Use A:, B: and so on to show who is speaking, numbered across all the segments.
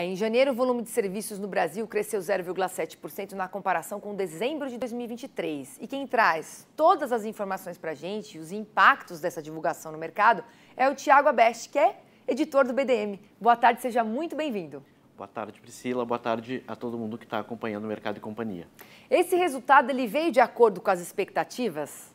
A: Em janeiro, o volume de serviços no Brasil cresceu 0,7% na comparação com dezembro de 2023. E quem traz todas as informações para a gente, os impactos dessa divulgação no mercado, é o Thiago Abeste, que é editor do BDM. Boa tarde, seja muito bem-vindo.
B: Boa tarde, Priscila. Boa tarde a todo mundo que está acompanhando o Mercado e Companhia.
A: Esse resultado ele veio de acordo com as expectativas?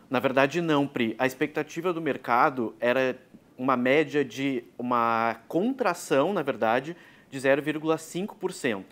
B: Na verdade, não, Pri. A expectativa do mercado era uma média de uma contração, na verdade, de 0,5%.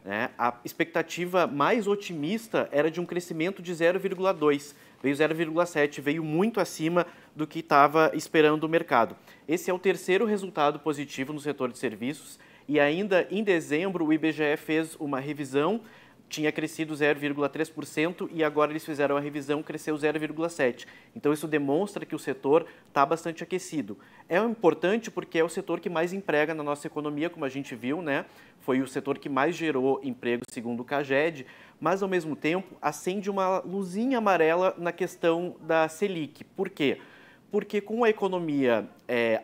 B: Né? A expectativa mais otimista era de um crescimento de 0,2%. Veio 0,7%, veio muito acima do que estava esperando o mercado. Esse é o terceiro resultado positivo no setor de serviços e ainda em dezembro o IBGE fez uma revisão, tinha crescido 0,3% e agora eles fizeram a revisão, cresceu 0,7%. Então isso demonstra que o setor está bastante aquecido. É importante porque é o setor que mais emprega na nossa economia, como a gente viu, né? Foi o setor que mais gerou emprego, segundo o CAGED, mas ao mesmo tempo acende uma luzinha amarela na questão da Selic. Por quê? Porque com a economia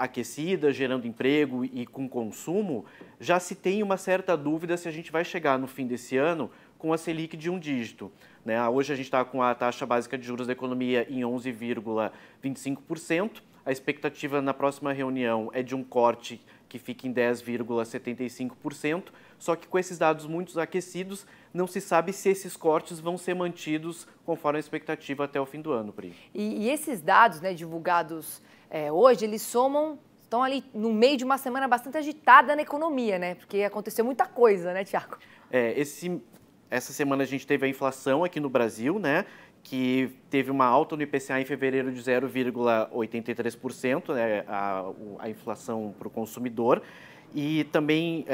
B: aquecida, gerando emprego e com consumo, já se tem uma certa dúvida se a gente vai chegar no fim desse ano com a Selic de um dígito. Né? Hoje a gente está com a taxa básica de juros da economia em 11,25%. A expectativa na próxima reunião é de um corte que fique em 10,75%. Só que com esses dados muito aquecidos, não se sabe se esses cortes vão ser mantidos conforme a expectativa até o fim do ano, Pri.
A: E esses dados, né, divulgados hoje, eles estão ali no meio de uma semana bastante agitada na economia, né? Porque aconteceu muita coisa, né, Thiago?
B: Essa semana a gente teve a inflação aqui no Brasil, né, que teve uma alta no IPCA em fevereiro de 0,83%, né, a inflação para o consumidor. E também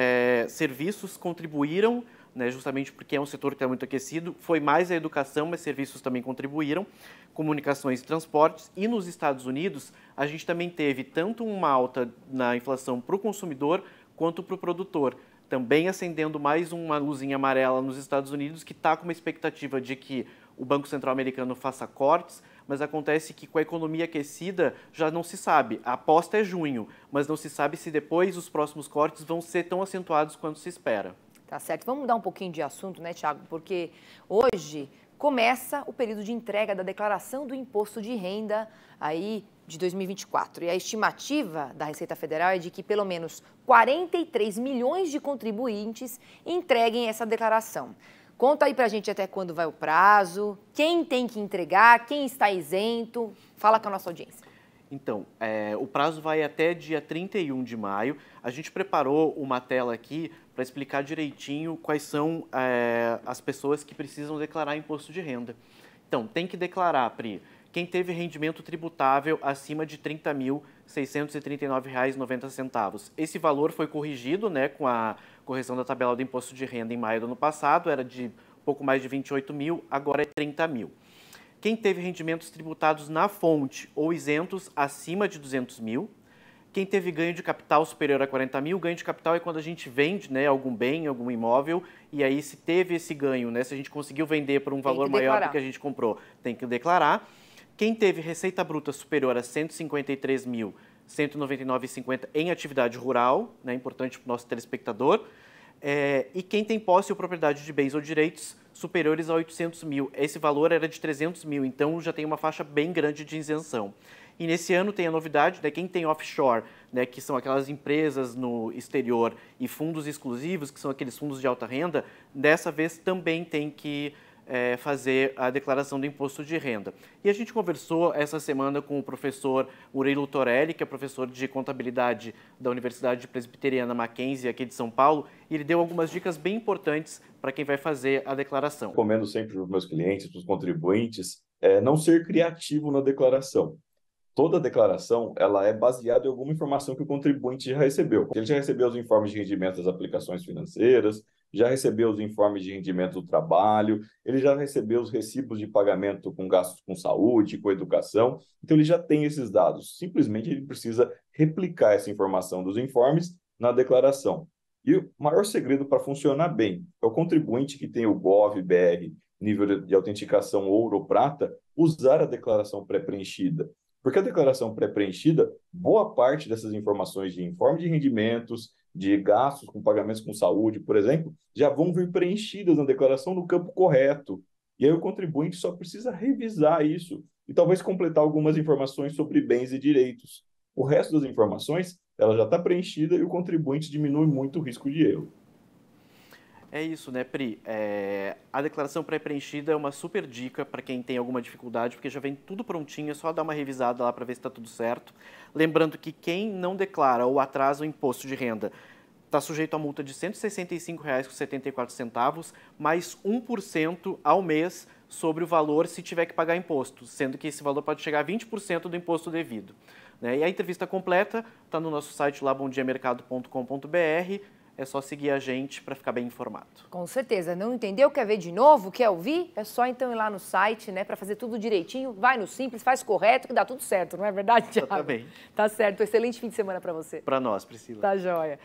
B: serviços contribuíram, né, justamente porque é um setor que está muito aquecido. Foi mais a educação, mas serviços também contribuíram, comunicações e transportes. E nos Estados Unidos, a gente também teve tanto uma alta na inflação para o consumidor quanto para o produtor. Também acendendo mais uma luzinha amarela nos Estados Unidos, que está com uma expectativa de que o Banco Central americano faça cortes, mas acontece que com a economia aquecida já não se sabe. A aposta é junho, mas não se sabe se depois os próximos cortes vão ser tão acentuados quanto se espera.
A: Tá certo. Vamos mudar um pouquinho de assunto, né, Thiago? Porque hoje começa o período de entrega da declaração do imposto de renda aí de 2024. E a estimativa da Receita Federal é de que pelo menos 43 milhões de contribuintes entreguem essa declaração. Conta aí pra gente até quando vai o prazo, quem tem que entregar, quem está isento. Fala com a nossa audiência.
B: Então, o prazo vai até dia 31 de maio. A gente preparou uma tela aqui para explicar direitinho quais são as pessoas que precisam declarar imposto de renda. Então, tem que declarar, Pri, quem teve rendimento tributável acima de R$ 30.639,90. Esse valor foi corrigido, né, com a correção da tabela do imposto de renda em maio do ano passado, era de pouco mais de 28 mil, agora é 30 mil. Quem teve rendimentos tributados na fonte ou isentos acima de 200 mil. Quem teve ganho de capital superior a 40 mil, ganho de capital é quando a gente vende, né, algum bem, algum imóvel, e aí se teve esse ganho, né, se a gente conseguiu vender por um valor maior do que a gente comprou, tem que declarar. Quem teve receita bruta superior a 153.199,50 em atividade rural, né, importante para o nosso telespectador, e quem tem posse ou propriedade de bens ou direitos superiores a 800 mil. Esse valor era de 300 mil, então já tem uma faixa bem grande de isenção. E nesse ano tem a novidade, né, quem tem offshore, né, que são aquelas empresas no exterior, e fundos exclusivos, que são aqueles fundos de alta renda, dessa vez também tem que fazer a declaração do imposto de renda. E a gente conversou essa semana com o professor Murilo Torelli, que é professor de contabilidade da Universidade Presbiteriana Mackenzie, aqui de São Paulo, e ele deu algumas dicas bem importantes para quem vai fazer a declaração.
C: Recomendo sempre para os meus clientes, para os contribuintes, não ser criativo na declaração. Toda declaração ela é baseada em alguma informação que o contribuinte já recebeu. Ele já recebeu os informes de rendimento das aplicações financeiras, já recebeu os informes de rendimento do trabalho, ele já recebeu os recibos de pagamento com gastos com saúde, com educação. Então, ele já tem esses dados. Simplesmente, ele precisa replicar essa informação dos informes na declaração. E o maior segredo para funcionar bem é o contribuinte que tem o GOV-BR, nível de autenticação ouro ou prata, usar a declaração pré-preenchida. Porque a declaração pré-preenchida, boa parte dessas informações de informe de rendimentos, de gastos com pagamentos com saúde, por exemplo, já vão vir preenchidas na declaração no campo correto. E aí o contribuinte só precisa revisar isso e talvez completar algumas informações sobre bens e direitos. O resto das informações, ela já está preenchida e o contribuinte diminui muito o risco de erro.
B: É isso, né, Pri? A declaração pré-preenchida é uma super dica para quem tem alguma dificuldade, porque já vem tudo prontinho, é só dar uma revisada lá para ver se está tudo certo. Lembrando que quem não declara ou atrasa o imposto de renda está sujeito a multa de R$ 165,74, mais 1% ao mês sobre o valor se tiver que pagar imposto, sendo que esse valor pode chegar a 20% do imposto devido. E a entrevista completa está no nosso site lá, bomdiamercado.com.br. É só seguir a gente para ficar bem informado.
A: Com certeza. Não entendeu? Quer ver de novo? Quer ouvir? É só então ir lá no site, né, para fazer tudo direitinho. Vai no Simples, faz correto, que dá tudo certo, não é verdade, Thiago?
B: Tá bem.
A: Tá certo. Excelente fim de semana para você.
B: Para nós, Priscila.
A: Tá joia.